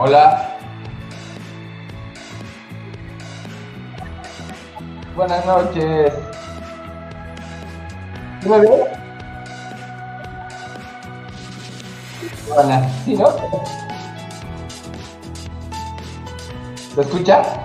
Hola, buenas noches. ¿Sí me ves? Hola, ¿sí, no? ¿Se escucha?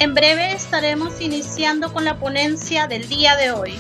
En breve estaremos iniciando con la ponencia del día de hoy.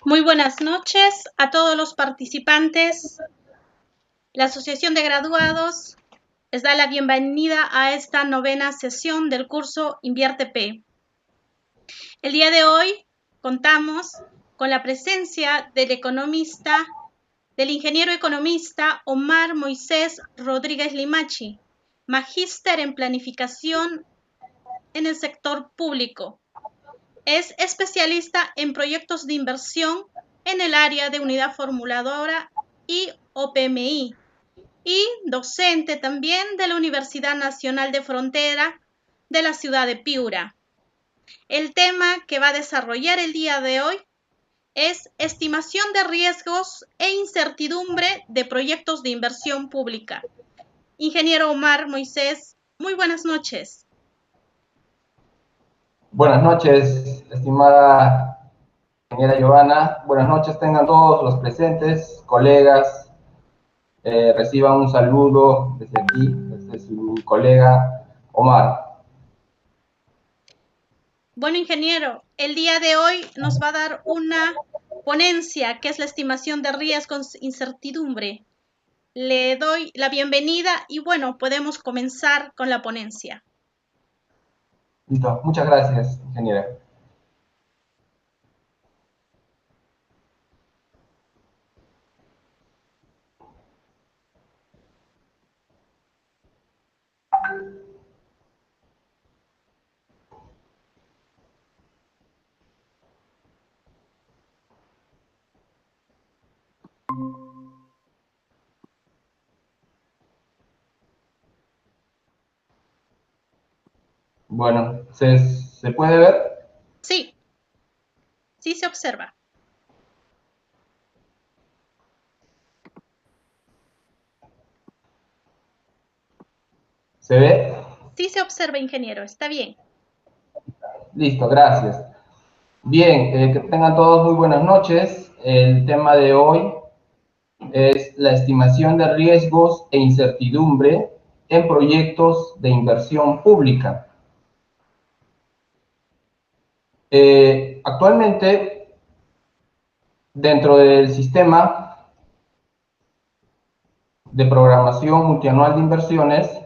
Muy buenas noches a todos los participantes. La Asociación de Graduados les da la bienvenida a esta novena sesión del curso Invierte P. El día de hoy contamos con la presencia del ingeniero economista Omar Moisés Rodríguez Limachi, magíster en planificación en el sector público. Es especialista en proyectos de inversión en el área de unidad formuladora y OPMI y docente también de la Universidad Nacional de Frontera de la ciudad de Piura. El tema que va a desarrollar el día de hoy es estimación de riesgos e incertidumbre de proyectos de inversión pública. Ingeniero Omar Moisés, muy buenas noches. Buenas noches, estimada ingeniera Giovanna. Buenas noches tengan todos los presentes, colegas. Reciban un saludo desde aquí, desde su colega Omar. Bueno, ingeniero, el día de hoy nos va a dar una ponencia que es la estimación de riesgos e incertidumbre. Le doy la bienvenida y bueno, podemos comenzar con la ponencia. Listo, muchas gracias, ingeniera. Bueno, ¿se puede ver? Sí, sí se observa. ¿Se ve? Sí se observa, ingeniero, está bien. Listo, gracias. Bien, que tengan todos muy buenas noches. El tema de hoy es la estimación de riesgos e incertidumbre en proyectos de inversión pública. Actualmente, dentro del sistema de programación multianual de inversiones,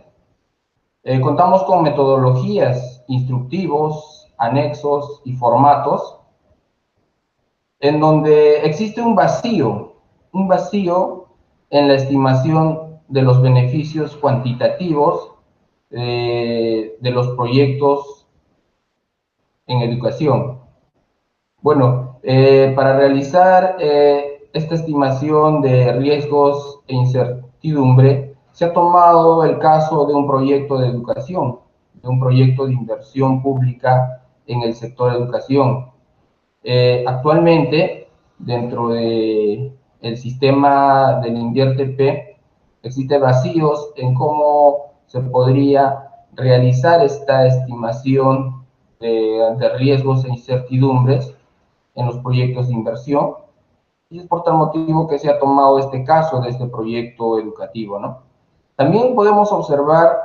contamos con metodologías, instructivos, anexos y formatos en donde existe un vacío en la estimación de los beneficios cuantitativos de los proyectos en educación. Bueno, para realizar esta estimación de riesgos e incertidumbre, se ha tomado el caso de un proyecto de educación, de un proyecto de inversión pública en el sector de educación. Actualmente, dentro del sistema del INVIERTE-P, existen vacíos en cómo se podría realizar esta estimación de riesgos e incertidumbres en los proyectos de inversión, y es por tal motivo que se ha tomado este caso de este proyecto educativo, ¿no? También podemos observar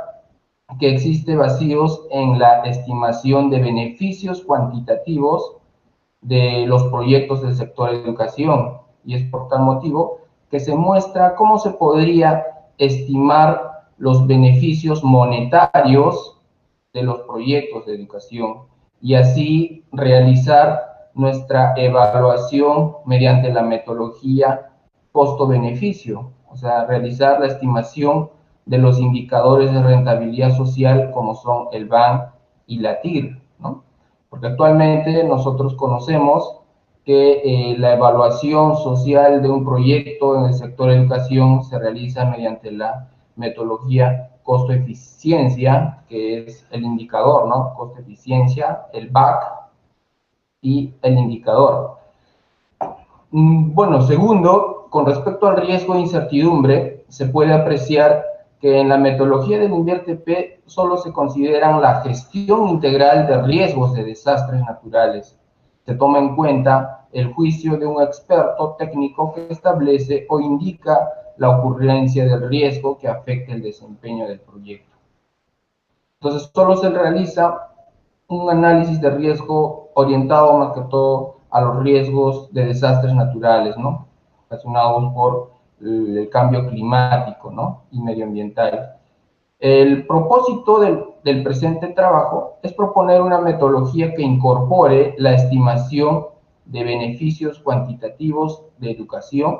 que existen vacíos en la estimación de beneficios cuantitativos de los proyectos del sector de educación, y es por tal motivo que se muestra cómo se podría estimar los beneficios monetarios de los proyectos de educación y así realizar nuestra evaluación mediante la metodología costo-beneficio, o sea, realizar la estimación de los indicadores de rentabilidad social como son el BAN y la TIR, ¿no? Porque actualmente nosotros conocemos que la evaluación social de un proyecto en el sector de educación se realiza mediante la metodología costo-eficiencia, que es el indicador, ¿no? Costo-eficiencia, el BAC y el indicador. Bueno, segundo, con respecto al riesgo de incertidumbre, se puede apreciar que en la metodología del INVIERTE-P solo se consideran la gestión integral de riesgos de desastres naturales. Se toma en cuenta el juicio de un experto técnico que establece o indica la ocurrencia del riesgo que afecte el desempeño del proyecto. Entonces, solo se realiza un análisis de riesgo orientado más que todo a los riesgos de desastres naturales, ¿no? Ocasionados por el cambio climático, ¿no? Y medioambiental. El propósito del presente trabajo es proponer una metodología que incorpore la estimación de beneficios cuantitativos de educación,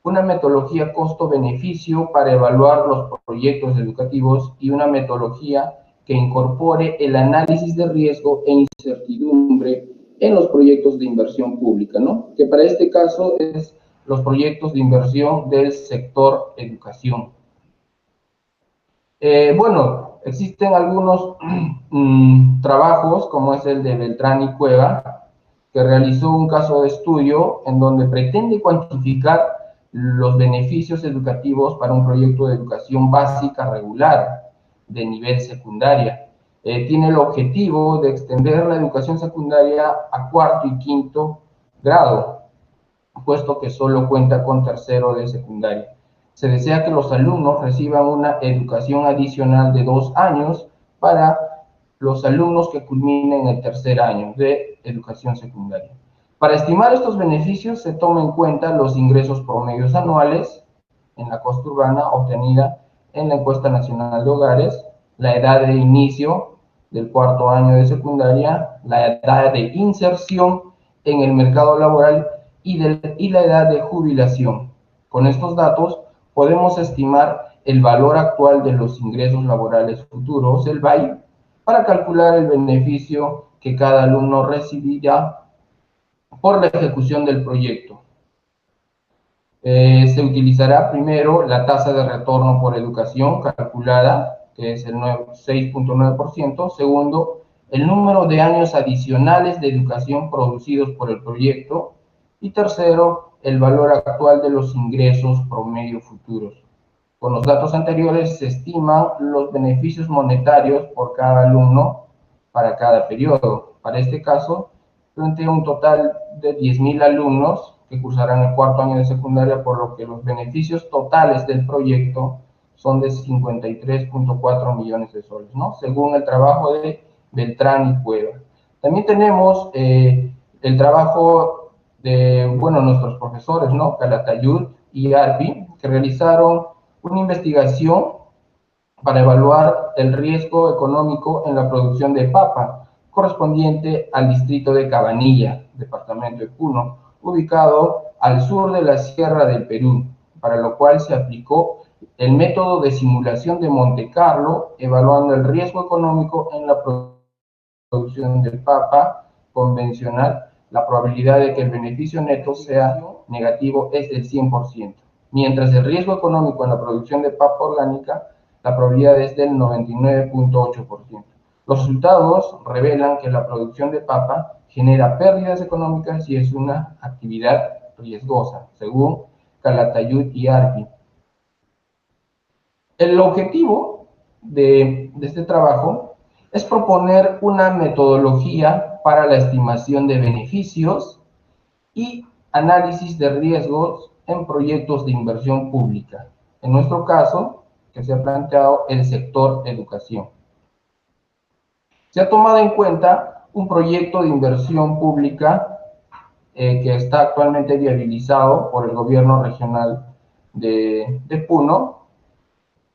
una metodología costo-beneficio para evaluar los proyectos educativos y una metodología que incorpore el análisis de riesgo e incertidumbre en los proyectos de inversión pública, ¿no? Que para este caso es los proyectos de inversión del sector educación. Bueno, existen algunos trabajos, como es el de Beltrán y Cueva, que realizó un caso de estudio en donde pretende cuantificar los beneficios educativos para un proyecto de educación básica regular de nivel secundaria. Tiene el objetivo de extender la educación secundaria a cuarto y quinto grado, puesto que solo cuenta con tercero de secundaria. Se desea que los alumnos reciban una educación adicional de 2 años para los alumnos que culminen el tercer año de educación secundaria. Para estimar estos beneficios se toma en cuenta los ingresos promedios anuales en la costa urbana obtenida en la encuesta nacional de hogares, la edad de inicio del cuarto año de secundaria, la edad de inserción en el mercado laboral y la edad de jubilación. Con estos datos podemos estimar el valor actual de los ingresos laborales futuros, el BAI, para calcular el beneficio que cada alumno recibirá por la ejecución del proyecto. Se utilizará primero la tasa de retorno por educación calculada, que es el 6.9%. Segundo, el número de años adicionales de educación producidos por el proyecto. Y tercero, el valor actual de los ingresos promedio futuros. Con los datos anteriores se estiman los beneficios monetarios por cada alumno para cada periodo. Para este caso, plantea un total de 10.000 alumnos que cursarán el cuarto año de secundaria, por lo que los beneficios totales del proyecto son de 53.4 millones de soles, ¿no? Según el trabajo de Beltrán y Cueva. También tenemos el trabajo de, bueno, nuestros profesores, ¿no? Calatayud y Arpi, que realizaron una investigación para evaluar el riesgo económico en la producción de papa, correspondiente al distrito de Cabanilla, departamento de Puno, ubicado al sur de la Sierra del Perú, para lo cual se aplicó el método de simulación de Monte Carlo, evaluando el riesgo económico en la producción de papa convencional. La probabilidad de que el beneficio neto sea negativo es del 100%, mientras el riesgo económico en la producción de papa orgánica, la probabilidad es del 99.8%. Los resultados revelan que la producción de papa genera pérdidas económicas y es una actividad riesgosa, según Calatayud y Arpi. El objetivo de este trabajo es proponer una metodología para la estimación de beneficios y análisis de riesgos en proyectos de inversión pública. En nuestro caso, que se ha planteado el sector educación. Se ha tomado en cuenta un proyecto de inversión pública que está actualmente viabilizado por el gobierno regional de Puno,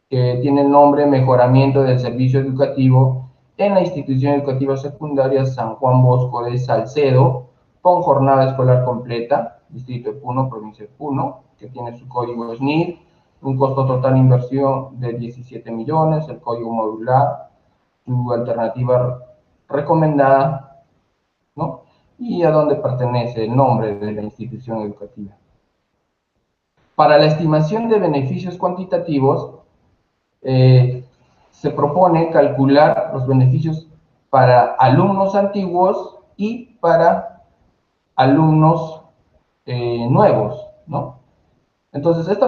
que tiene el nombre Mejoramiento del Servicio Educativo en la institución educativa secundaria San Juan Bosco de Salcedo, con jornada escolar completa, distrito de Puno, provincia de Puno, que tiene su código SNIR, un costo total de inversión de 17 millones, el código modular, su alternativa recomendada, ¿no? Y a dónde pertenece el nombre de la institución educativa. Para la estimación de beneficios cuantitativos, se propone calcular los beneficios para alumnos antiguos y para alumnos nuevos, ¿no? Entonces,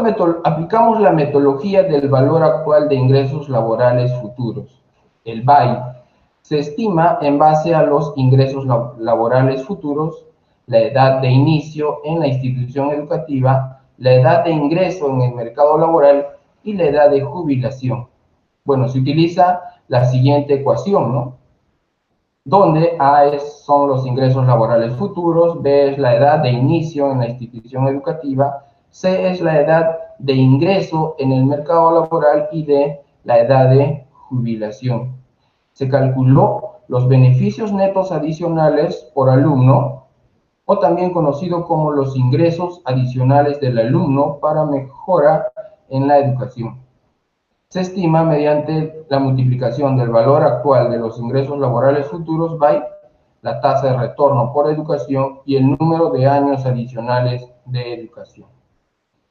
aplicamos la metodología del valor actual de ingresos laborales futuros, el BAI. Se estima en base a los ingresos laborales futuros, la edad de inicio en la institución educativa, la edad de ingreso en el mercado laboral y la edad de jubilación. Bueno, se utiliza la siguiente ecuación, ¿no? Donde A son los ingresos laborales futuros, B es la edad de inicio en la institución educativa, C es la edad de ingreso en el mercado laboral y D la edad de jubilación. Se calculó los beneficios netos adicionales por alumno, o también conocido como los ingresos adicionales del alumno para mejora en la educación. Se estima mediante la multiplicación del valor actual de los ingresos laborales futuros by la tasa de retorno por educación y el número de años adicionales de educación.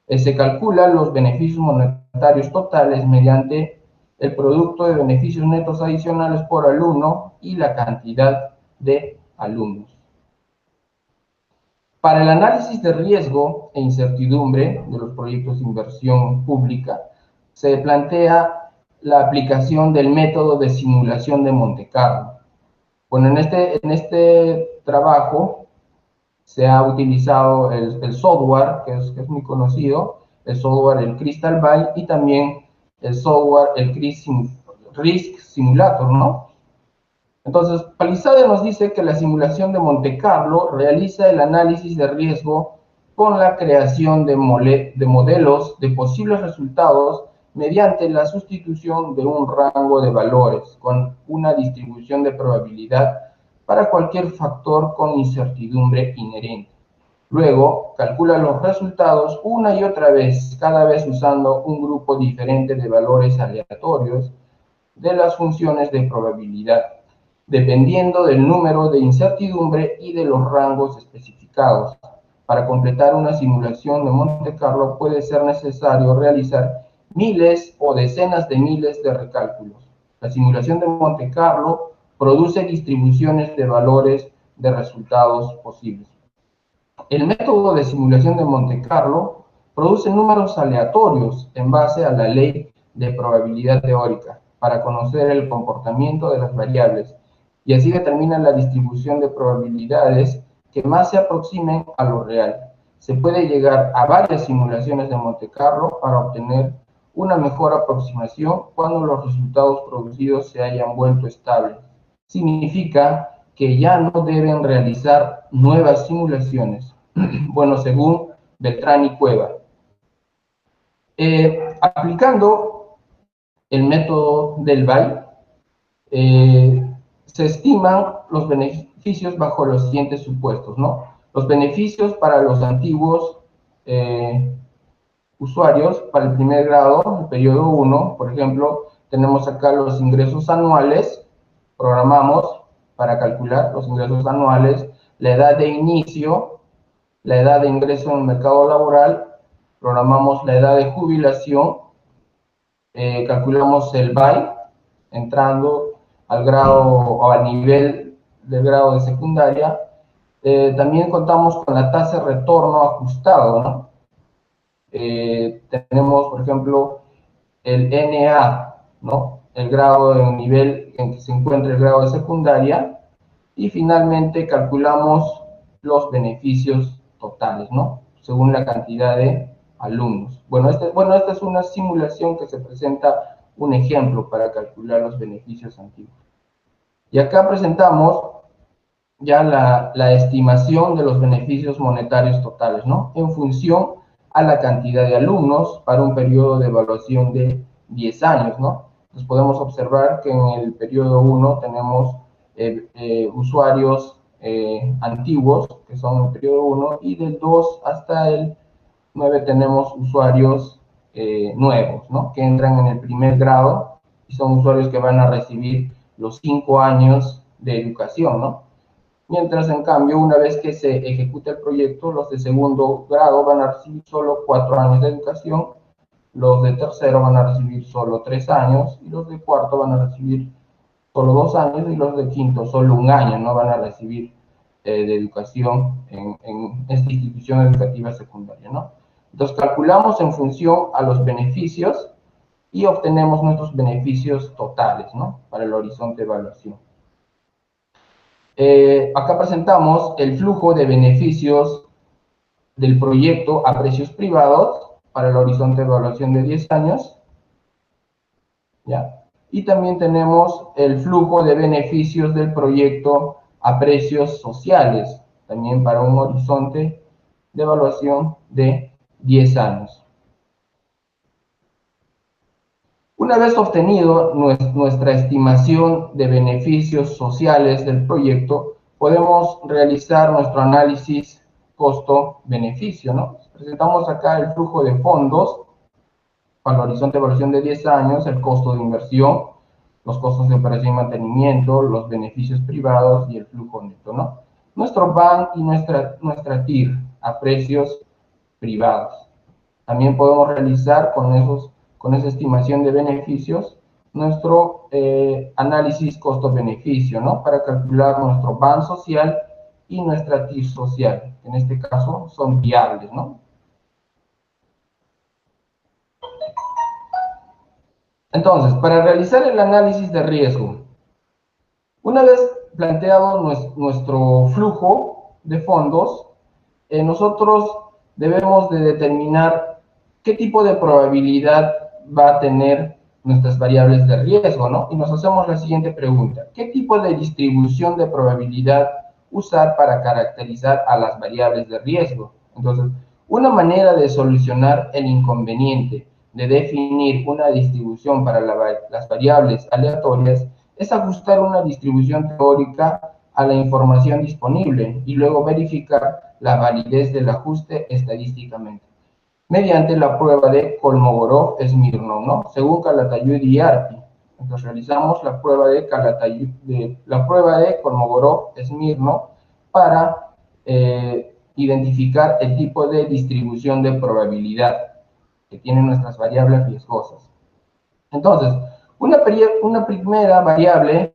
Se calculan los beneficios monetarios totales mediante el producto de beneficios netos adicionales por alumno y la cantidad de alumnos. Para el análisis de riesgo e incertidumbre de los proyectos de inversión pública, se plantea la aplicación del método de simulación de Monte Carlo. Bueno, en este trabajo se ha utilizado el software, que es muy conocido, el software, el Crystal Ball, y también el software, el Risk Simulator, ¿no? Entonces, Palizade nos dice que la simulación de Monte Carlo realiza el análisis de riesgo con la creación de modelos de posibles resultados mediante la sustitución de un rango de valores con una distribución de probabilidad para cualquier factor con incertidumbre inherente. Luego, calcula los resultados una y otra vez, cada vez usando un grupo diferente de valores aleatorios de las funciones de probabilidad, dependiendo del número de incertidumbre y de los rangos especificados. Para completar una simulación de Monte Carlo puede ser necesario realizar miles o decenas de miles de recálculos. La simulación de Monte Carlo produce distribuciones de valores de resultados posibles. El método de simulación de Monte Carlo produce números aleatorios en base a la ley de probabilidad teórica para conocer el comportamiento de las variables y así determina la distribución de probabilidades que más se aproximen a lo real. Se puede llegar a varias simulaciones de Monte Carlo para obtener una mejor aproximación cuando los resultados producidos se hayan vuelto estables. Significa que ya no deben realizar nuevas simulaciones. Bueno, según Beltrán y Cueva. Aplicando el método del BAI, se estiman los beneficios bajo los siguientes supuestos, ¿no? Los beneficios para los antiguos usuarios, para el primer grado, el periodo 1, por ejemplo, tenemos acá los ingresos anuales, programamos para calcular los ingresos anuales, la edad de inicio, la edad de ingreso en el mercado laboral, programamos la edad de jubilación, calculamos el BAI, entrando al grado o al nivel del grado de secundaria. También contamos con la tasa de retorno ajustado, ¿no? Tenemos, por ejemplo, el NA, ¿no? El grado en nivel en que se encuentra el grado de secundaria. Y finalmente calculamos los beneficios totales, ¿no? Según la cantidad de alumnos. Bueno, esta es una simulación que se presenta un ejemplo para calcular los beneficios antiguos. Y acá presentamos ya la estimación de los beneficios monetarios totales, ¿no? En función a la cantidad de alumnos para un periodo de evaluación de 10 años, ¿no? Entonces podemos observar que en el periodo 1 tenemos usuarios antiguos, que son el periodo 1, y del 2 hasta el 9 tenemos usuarios nuevos, ¿no? Que entran en el primer grado y son usuarios que van a recibir los 5 años de educación, ¿no? Mientras, en cambio, una vez que se ejecuta el proyecto, los de segundo grado van a recibir solo 4 años de educación, los de tercero van a recibir solo 3 años, y los de cuarto van a recibir solo 2 años, y los de quinto solo 1 año, no van a recibir de educación en esta institución educativa secundaria, ¿no? Entonces, calculamos en función a los beneficios y obtenemos nuestros beneficios totales, ¿no? Para el horizonte de evaluación. Acá presentamos el flujo de beneficios del proyecto a precios privados para el horizonte de evaluación de 10 años. ¿Ya? Y también tenemos el flujo de beneficios del proyecto a precios sociales, también para un horizonte de evaluación de 10 años. Una vez obtenido nuestra estimación de beneficios sociales del proyecto, podemos realizar nuestro análisis costo-beneficio, ¿no? Presentamos acá el flujo de fondos para el horizonte de evaluación de 10 años, el costo de inversión, los costos de operación y mantenimiento, los beneficios privados y el flujo neto, ¿no? Nuestro BAN y nuestra TIR a precios privados. También podemos realizar con esa estimación de beneficios nuestro análisis costo-beneficio, ¿no? Para calcular nuestro BAN social y nuestra TIR social. En este caso son viables, ¿no? Entonces, para realizar el análisis de riesgo, una vez planteado nuestro flujo de fondos, nosotros debemos de determinar qué tipo de probabilidad va a tener nuestras variables de riesgo, ¿no? Y nos hacemos la siguiente pregunta: ¿qué tipo de distribución de probabilidad usar para caracterizar a las variables de riesgo? Entonces, una manera de solucionar el inconveniente de definir una distribución para las variables aleatorias es ajustar una distribución teórica a la información disponible y luego verificar la validez del ajuste estadísticamente mediante la prueba de Kolmogorov-Smirnov, ¿no? Según Calatayud y Arpi. Entonces realizamos la prueba de Kolmogorov-Smirnov para identificar el tipo de distribución de probabilidad que tienen nuestras variables riesgosas. Entonces, una primera variable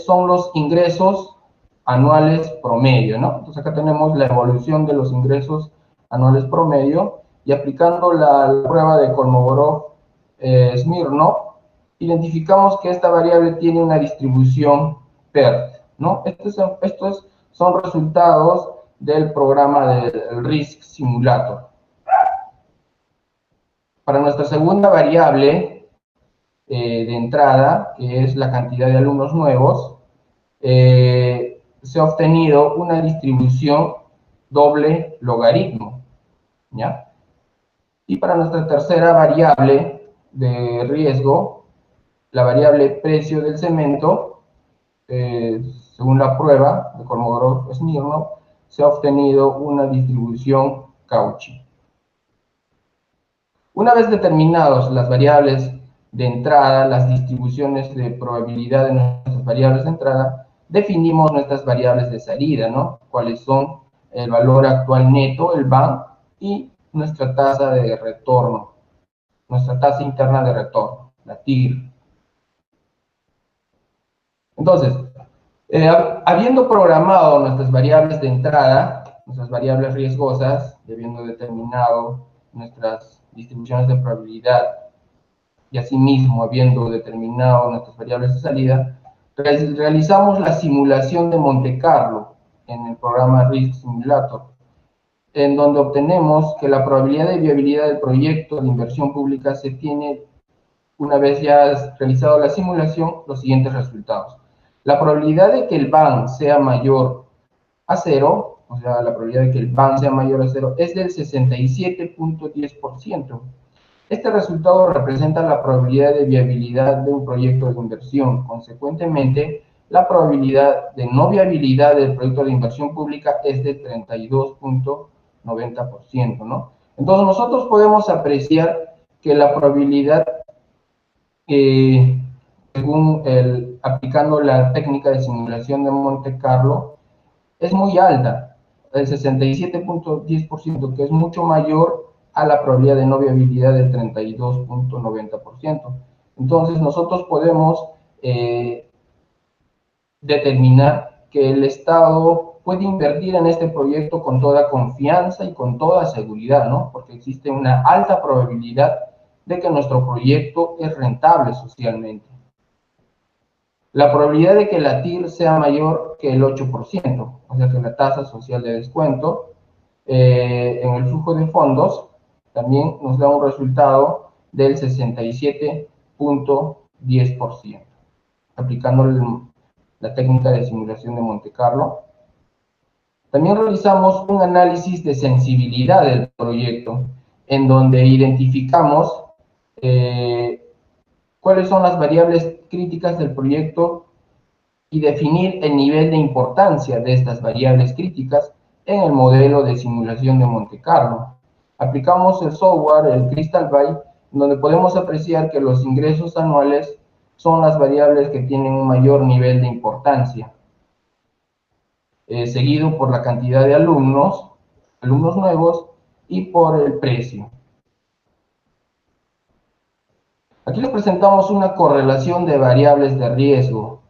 son los ingresos anuales promedio, ¿no? Entonces acá tenemos la evolución de los ingresos anuales promedio y aplicando la prueba de Kolmogorov-Smirnov, identificamos que esta variable tiene una distribución PERT, ¿no? Estos son resultados del programa del RISC Simulator. Para nuestra segunda variable de entrada, que es la cantidad de alumnos nuevos, se ha obtenido una distribución doble logaritmo, ¿ya? Y para nuestra tercera variable de riesgo, la variable precio del cemento, según la prueba de Kolmogorov-Smirnov, se ha obtenido una distribución Cauchy. Una vez determinadas las variables de entrada, las distribuciones de probabilidad de nuestras variables de entrada, definimos nuestras variables de salida, ¿no? Cuáles son el valor actual neto, el BAN, y nuestra tasa de retorno, nuestra tasa interna de retorno, la TIR. Entonces, habiendo programado nuestras variables de entrada, nuestras variables riesgosas, y habiendo determinado nuestras distribuciones de probabilidad, y asimismo habiendo determinado nuestras variables de salida, realizamos la simulación de Monte Carlo en el programa RISC Simulator, en donde obtenemos que la probabilidad de viabilidad del proyecto de inversión pública se tiene, una vez ya realizado la simulación, los siguientes resultados. La probabilidad de que el BAN sea mayor a 0, o sea, la probabilidad de que el BAN sea mayor a 0, es del 67.10%. Este resultado representa la probabilidad de viabilidad de un proyecto de inversión. Consecuentemente, la probabilidad de no viabilidad del proyecto de inversión pública es de 32.90%, ¿no? Entonces, nosotros podemos apreciar que la probabilidad, según aplicando la técnica de simulación de Monte Carlo, es muy alta, el 67.10%, que es mucho mayor a la probabilidad de no viabilidad del 32.90%. Entonces, nosotros podemos determinar que el Estado puede invertir en este proyecto con toda confianza y con toda seguridad, ¿no? Porque existe una alta probabilidad de que nuestro proyecto es rentable socialmente. La probabilidad de que la TIR sea mayor que el 8%, o sea que la tasa social de descuento en el flujo de fondos, también nos da un resultado del 67.10%, aplicando la técnica de simulación de Monte Carlo. También realizamos un análisis de sensibilidad del proyecto, en donde identificamos cuáles son las variables críticas del proyecto y definir el nivel de importancia de estas variables críticas en el modelo de simulación de Monte Carlo. Aplicamos el software, el Crystal Bay, donde podemos apreciar que los ingresos anuales son las variables que tienen un mayor nivel de importancia, seguido por la cantidad de alumnos nuevos y por el precio. Aquí les presentamos una correlación de variables de riesgo.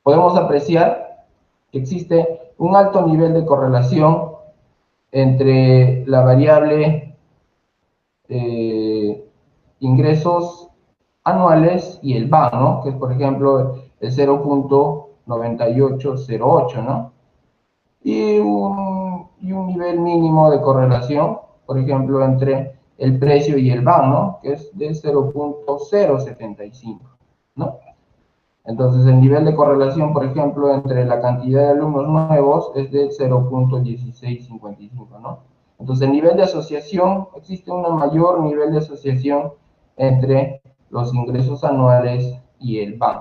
Podemos apreciar que existe un alto nivel de correlación entre la variable ingresos anuales y el BAN, ¿no? Que es, por ejemplo, el 0.9808, ¿no? Y un nivel mínimo de correlación, por ejemplo, entre el precio y el BAN, ¿no? Que es de 0.075, ¿no? Entonces, el nivel de correlación, por ejemplo, entre la cantidad de alumnos nuevos es de 0.1655, ¿no? Entonces, el nivel de asociación, existe un mayor nivel de asociación entre los ingresos anuales y el BAN.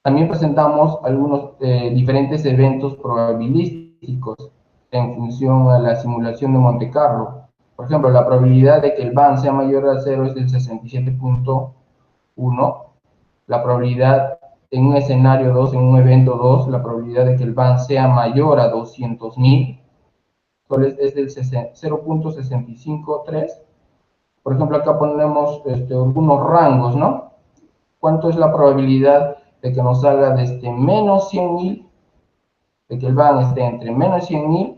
También presentamos algunos diferentes eventos probabilísticos en función a la simulación de Monte Carlo. Por ejemplo, la probabilidad de que el BAN sea mayor a 0 es del 67.1. La probabilidad en un escenario 2, en un evento 2, la probabilidad de que el BAN sea mayor a 200.000 es del 0.653. Por ejemplo, acá ponemos algunos rangos, ¿no? ¿Cuánto es la probabilidad de que nos salga desde menos 100.000, de que el BAN esté entre menos 100.000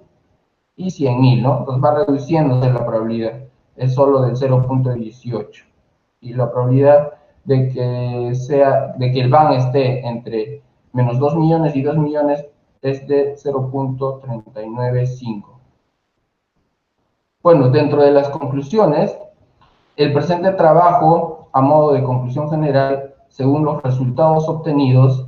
y 100.000, ¿no? Entonces va reduciéndose la probabilidad, es solo del 0.18. Y la probabilidad de que el BAN esté entre menos 2 millones y 2 millones es de 0.395. Bueno, dentro de las conclusiones, el presente trabajo, a modo de conclusión general, según los resultados obtenidos,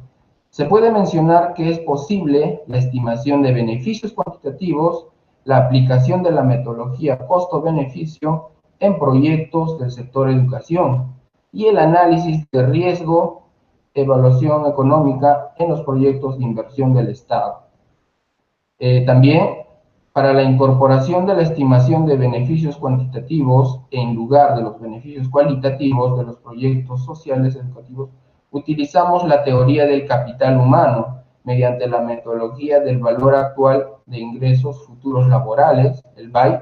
se puede mencionar que es posible la estimación de beneficios cuantitativos, la aplicación de la metodología costo-beneficio en proyectos del sector educación y el análisis de riesgo, evaluación económica en los proyectos de inversión del Estado. También para la incorporación de la estimación de beneficios cuantitativos en lugar de los beneficios cualitativos de los proyectos sociales educativos, utilizamos la teoría del capital humano mediante la metodología del valor actual de ingresos futuros laborales, el VAI,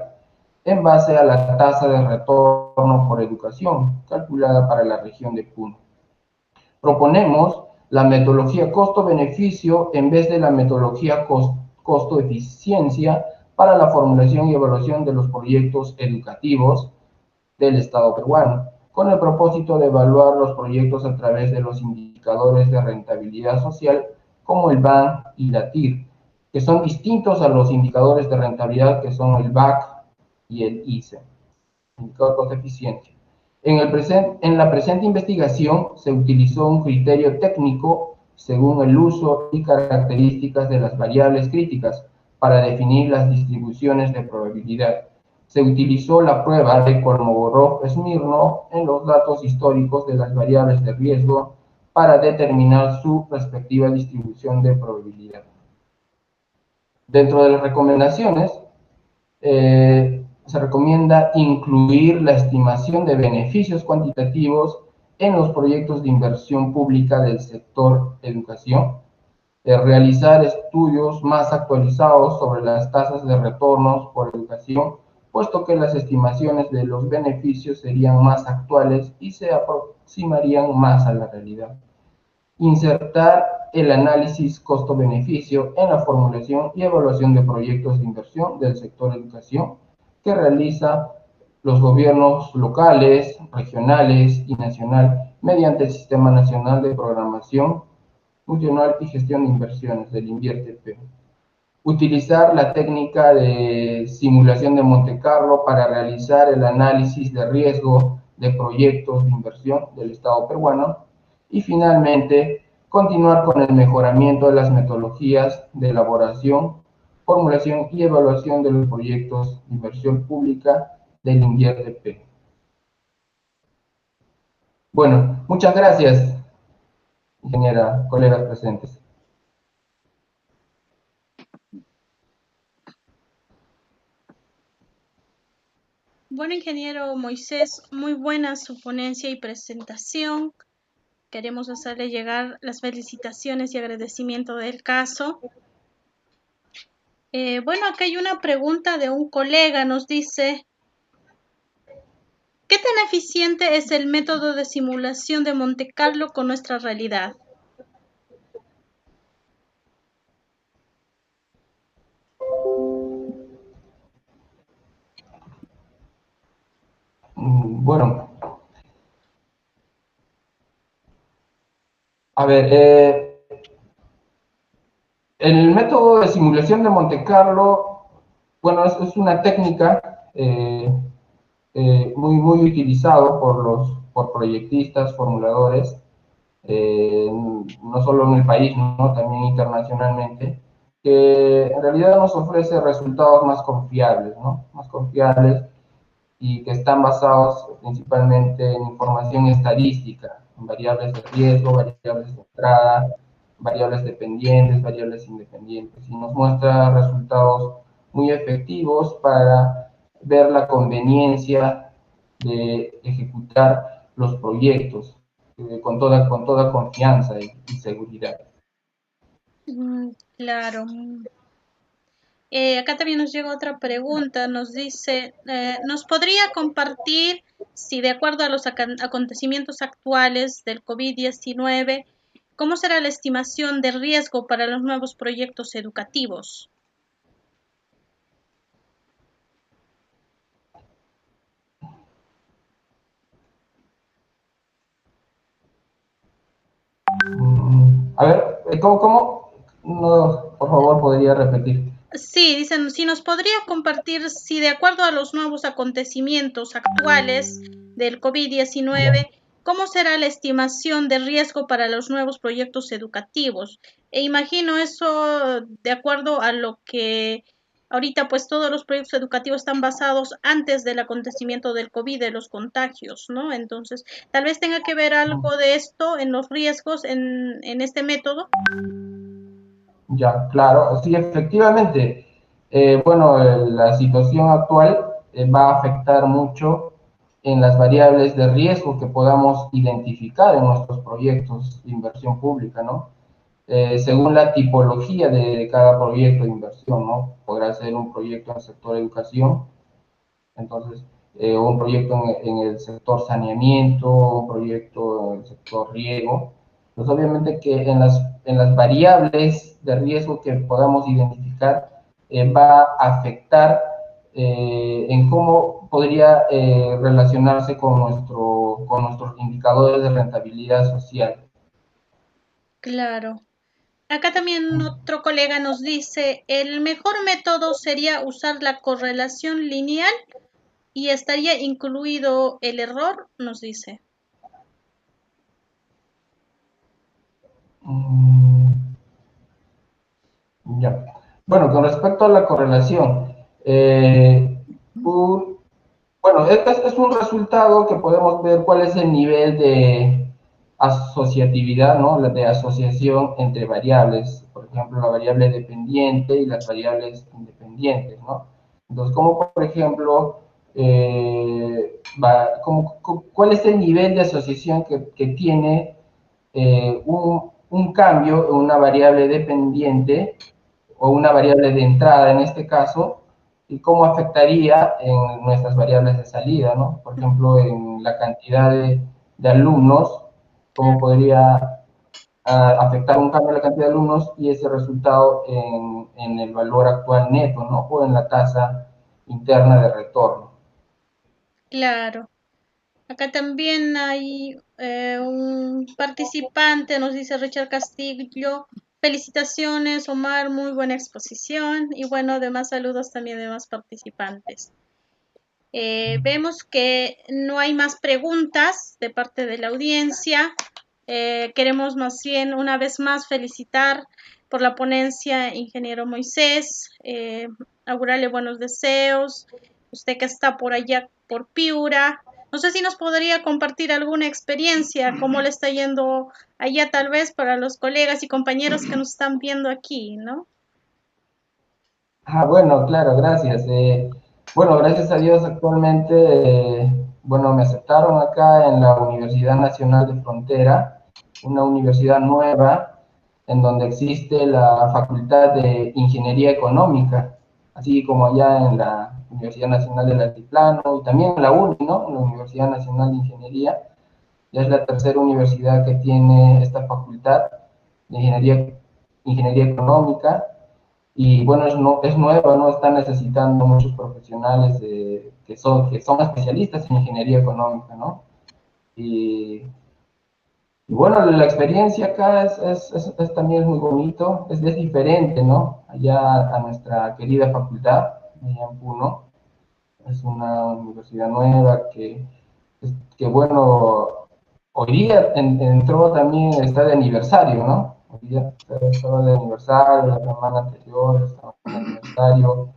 en base a la tasa de retorno por educación, calculada para la región de Puno. Proponemos la metodología costo-beneficio en vez de la metodología costo-eficiencia para la formulación y evaluación de los proyectos educativos del Estado peruano, con el propósito de evaluar los proyectos a través de los indicadores de rentabilidad social como el BAN y la TIR, que son distintos a los indicadores de rentabilidad que son el BAC y el ICE, indicador costo-eficiencia. En la presente investigación se utilizó un criterio técnico según el uso y características de las variables críticas para definir las distribuciones de probabilidad. Se utilizó la prueba de Kolmogorov-Smirnov en los datos históricos de las variables de riesgo para determinar su respectiva distribución de probabilidad. Dentro de las recomendaciones, se recomienda incluir la estimación de beneficios cuantitativos en los proyectos de inversión pública del sector educación, realizar estudios más actualizados sobre las tasas de retornos por educación, puesto que las estimaciones de los beneficios serían más actuales y se aproximarían más a la realidad. Insertar el análisis costo-beneficio en la formulación y evaluación de proyectos de inversión del sector educación que realiza los gobiernos locales, regionales y nacional mediante el Sistema Nacional de Programación Multianual y Gestión de Inversiones del INVIERTE-P. Utilizar la técnica de simulación de Monte Carlo para realizar el análisis de riesgo de proyectos de inversión del Estado peruano. Y finalmente, continuar con el mejoramiento de las metodologías de elaboración, formulación y evaluación de los proyectos de inversión pública del INVIERTE-P. Bueno, muchas gracias, ingeniera, colegas presentes. Bueno, ingeniero Moisés, muy buena su ponencia y presentación. Queremos hacerle llegar las felicitaciones y agradecimiento del caso. Bueno, acá hay una pregunta de un colega, nos dice, ¿qué tan eficiente es el método de simulación de Monte Carlo con nuestra realidad? Bueno, a ver, el método de simulación de Monte Carlo, bueno, es una técnica muy utilizado por proyectistas, formuladores, no solo en el país, ¿no? También internacionalmente, que en realidad nos ofrece resultados más confiables, ¿no? Más confiables y que están basados principalmente en información estadística, en variables de riesgo, variables de entrada, variables dependientes, variables independientes, y nos muestra resultados muy efectivos para ver la conveniencia de ejecutar los proyectos con toda confianza y seguridad. Claro. Acá también nos llega otra pregunta, nos dice, ¿nos podría compartir si de acuerdo a los acontecimientos actuales del COVID-19, cómo será la estimación de riesgo para los nuevos proyectos educativos? A ver, ¿cómo? No, por favor, podría repetir. Sí, dicen, si nos podría compartir si de acuerdo a los nuevos acontecimientos actuales del COVID-19, ¿cómo será la estimación de riesgo para los nuevos proyectos educativos? E imagino eso de acuerdo a lo que ahorita pues todos los proyectos educativos están basados antes del acontecimiento del COVID, de los contagios, ¿no? Entonces, tal vez tenga que ver algo de esto en los riesgos en este método. Ya, claro, sí, efectivamente. Bueno, la situación actual va a afectar mucho en las variables de riesgo que podamos identificar en nuestros proyectos de inversión pública, ¿no? Según la tipología de cada proyecto de inversión, ¿no? Podrá ser un proyecto en el sector educación, entonces, un proyecto en el sector saneamiento, un proyecto en el sector riego. Pues obviamente que en las variables de riesgo que podamos identificar va a afectar en cómo podría relacionarse con nuestros indicadores de rentabilidad social. Claro. Acá también otro colega nos dice, el mejor método sería usar la correlación lineal y estaría incluido el error, nos dice. Ya. Bueno, con respecto a la correlación, un, bueno, este es un resultado que podemos ver cuál es el nivel de asociatividad, ¿no? De asociación entre variables, por ejemplo, la variable dependiente y las variables independientes, ¿no? Entonces, como por ejemplo, ¿cuál es el nivel de asociación que tiene un cambio en una variable dependiente o una variable de entrada en este caso, y cómo afectaría en nuestras variables de salida, ¿no? Por ejemplo, en la cantidad de alumnos, cómo podría afectar un cambio en la cantidad de alumnos y ese resultado en el valor actual neto, ¿no? O en la tasa interna de retorno. Claro. Acá también hay un participante, nos dice Richard Castillo. Felicitaciones, Omar, muy buena exposición. Y bueno, demás saludos también de más participantes. Vemos que no hay más preguntas de parte de la audiencia. Queremos más bien una vez más felicitar por la ponencia, ingeniero Moisés, augurarle buenos deseos, usted que está por allá por Piura. No sé si nos podría compartir alguna experiencia, cómo le está yendo allá tal vez para los colegas y compañeros que nos están viendo aquí, ¿no? Bueno, claro, gracias. Bueno, gracias a Dios actualmente, bueno, me aceptaron acá en la Universidad Nacional de Frontera, una universidad nueva en donde existe la Facultad de Ingeniería Económica, así como allá en la Universidad Nacional del Altiplano y también en la UNI, ¿no? En la Universidad Nacional de Ingeniería. Ya es la tercera universidad que tiene esta facultad de Ingeniería Económica y bueno, es nueva, ¿no? Está necesitando muchos profesionales que son especialistas en ingeniería económica, ¿no? Y bueno, la experiencia acá es también muy bonito, es diferente, ¿no? Allá a nuestra querida facultad, allá en Puno, es una universidad nueva que bueno, hoy día entró también, está de aniversario, ¿no? Hoy día estaba de aniversario, la semana anterior estaba de aniversario,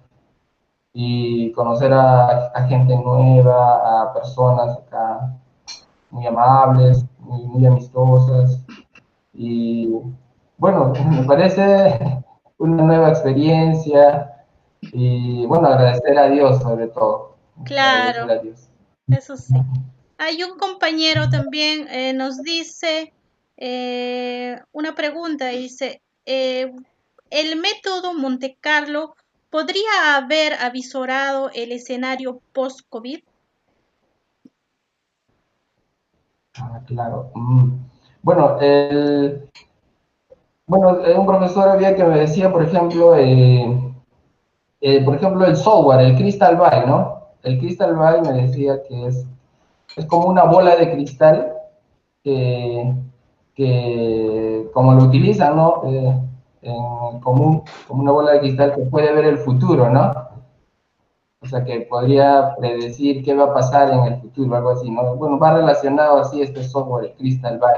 y conocer a gente nueva, a personas acá muy amables, muy amistosas, y bueno, me parece una nueva experiencia, y bueno, agradecer a Dios sobre todo, agradecer Claro, a Dios. eso sí. Hay un compañero también nos dice una pregunta, dice, ¿el método Monte Carlo podría haber avisorado el escenario post-COVID? Ah, claro. Bueno, un profesor había que me decía, por ejemplo, el software, el Crystal Bay, ¿no? El Crystal Bay me decía que es como una bola de cristal que, que como lo utilizan, ¿no? En común, como una bola de cristal que puede ver el futuro, ¿no? O sea, que podría predecir qué va a pasar en el futuro, algo así, ¿no? Bueno, va relacionado así este software, el Crystal Bay.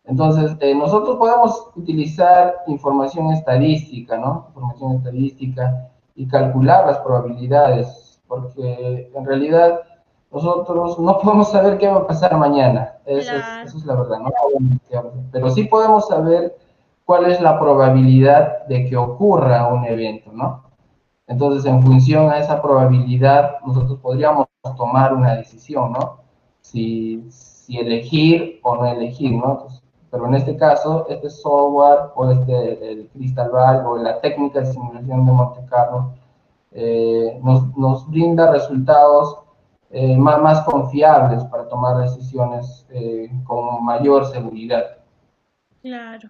Entonces, nosotros podemos utilizar información estadística, ¿no? Información estadística y calcular las probabilidades, porque en realidad nosotros no podemos saber qué va a pasar mañana, Claro, eso es la verdad, ¿no? Pero sí podemos saber cuál es la probabilidad de que ocurra un evento, ¿no? Entonces, en función a esa probabilidad, nosotros podríamos tomar una decisión, ¿no? Si elegir o no elegir, ¿no? Entonces, pero en este caso, este software o el Crystal Ball o la técnica de simulación de Monte Carlo nos brinda resultados más confiables para tomar decisiones con mayor seguridad. claro.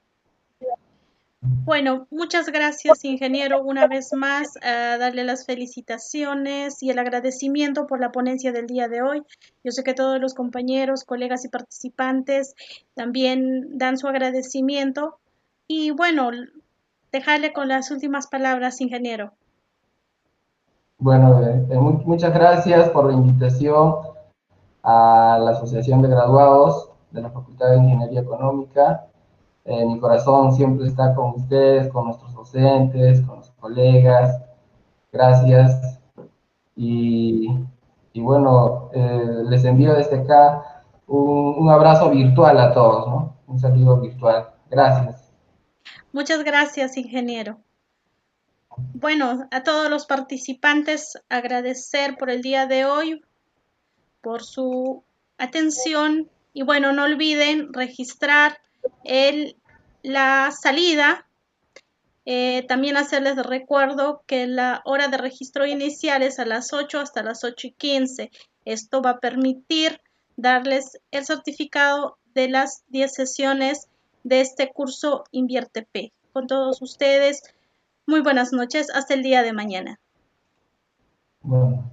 Bueno, muchas gracias, ingeniero, una vez más, darle las felicitaciones y el agradecimiento por la ponencia del día de hoy. Yo sé que todos los compañeros, colegas y participantes también dan su agradecimiento. Y bueno, dejarle con las últimas palabras, ingeniero. Bueno, muchas gracias por la invitación a la Asociación de Graduados de la Facultad de Ingeniería Económica. Mi corazón siempre está con ustedes, con nuestros docentes, con los colegas. Gracias. Y, y bueno, les envío desde acá un abrazo virtual a todos, ¿no? Un saludo virtual. Gracias. Muchas gracias, ingeniero. Bueno, a todos los participantes agradecer por el día de hoy, por su atención y bueno, no olviden registrar la salida. También hacerles recuerdo que la hora de registro inicial es a las 8 hasta las 8:15. Esto va a permitir darles el certificado de las 10 sesiones de este curso Invierte P. Con todos ustedes, muy buenas noches, hasta el día de mañana. Bueno.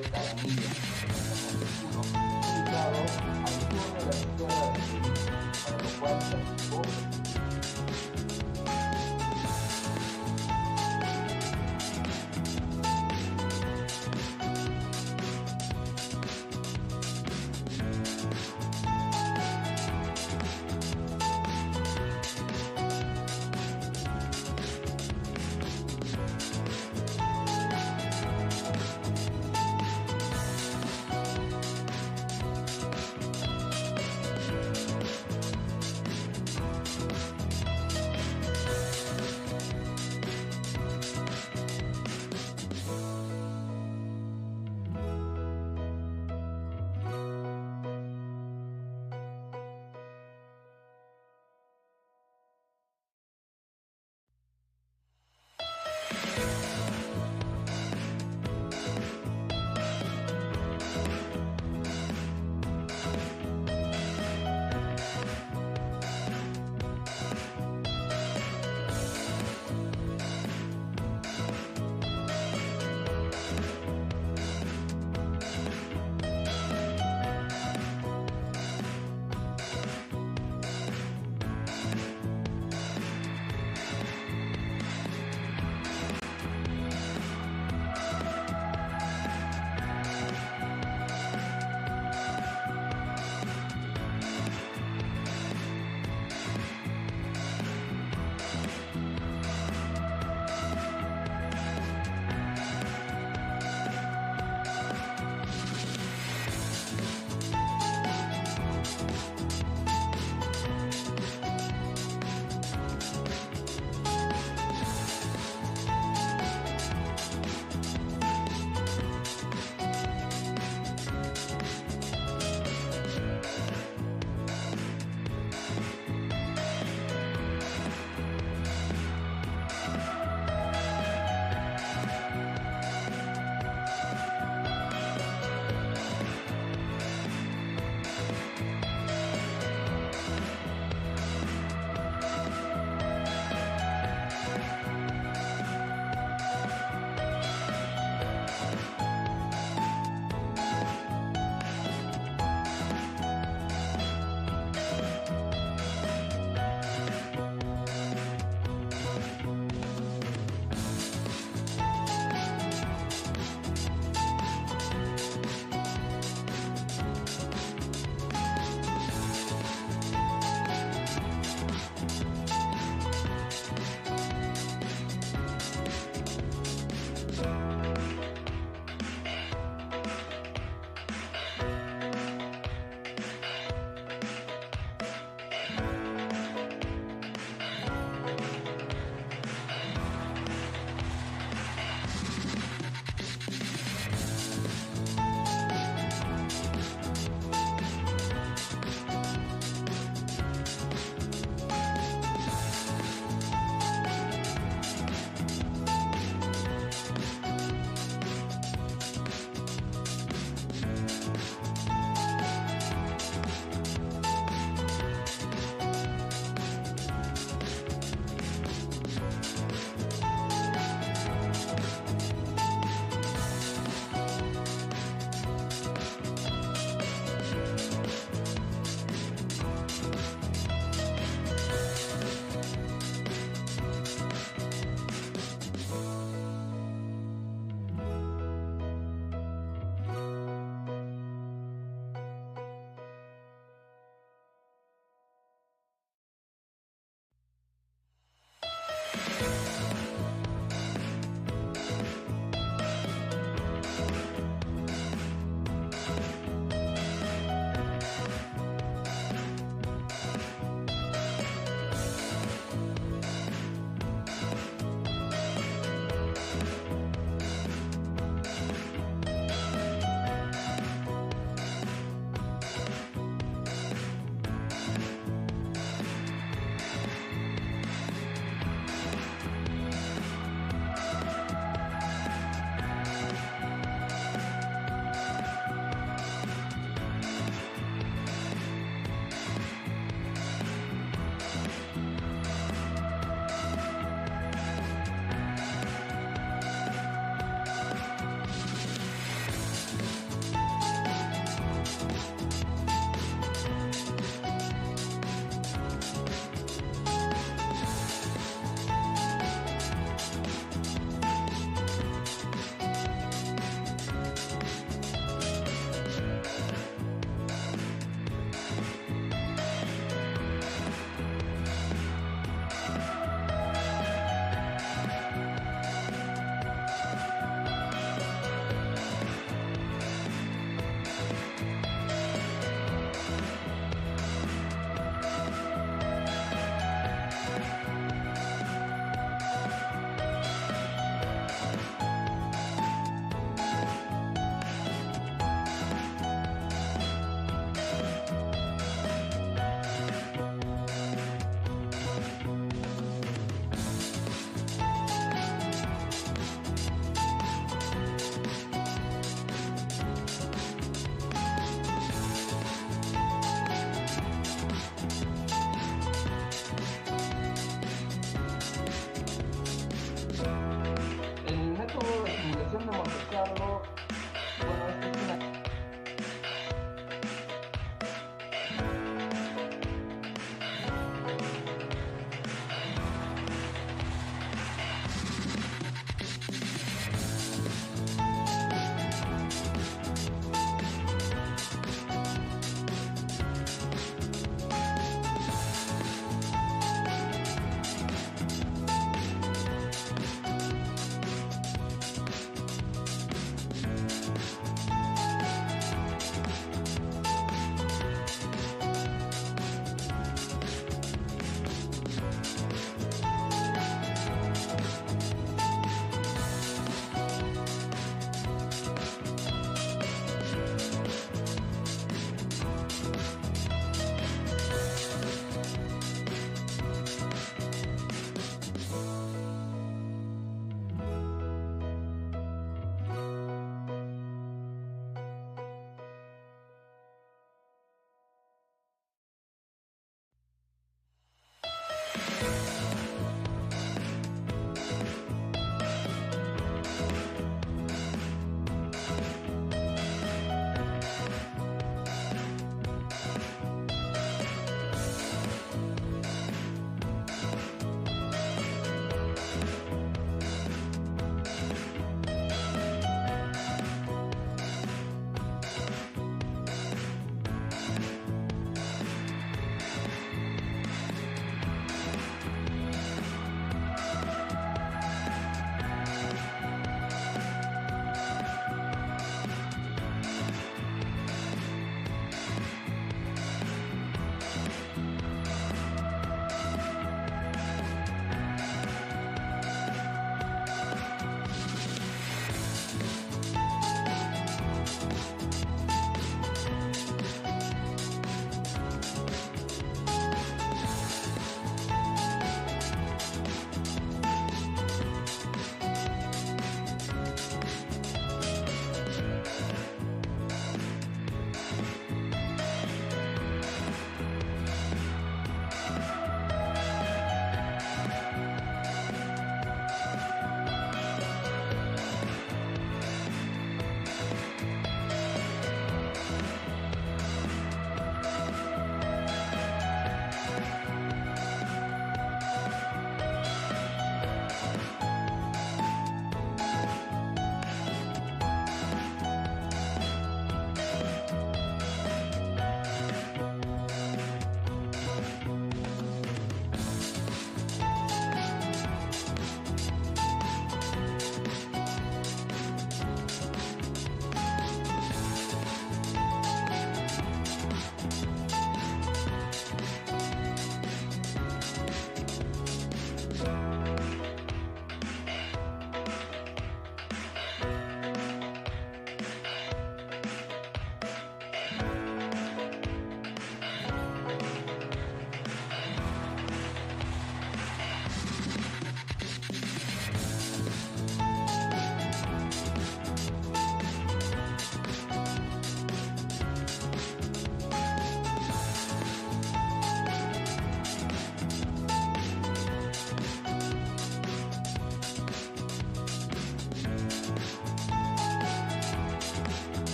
de Caramilla, ubicado al sur de la Sierra de Perú, para lo cual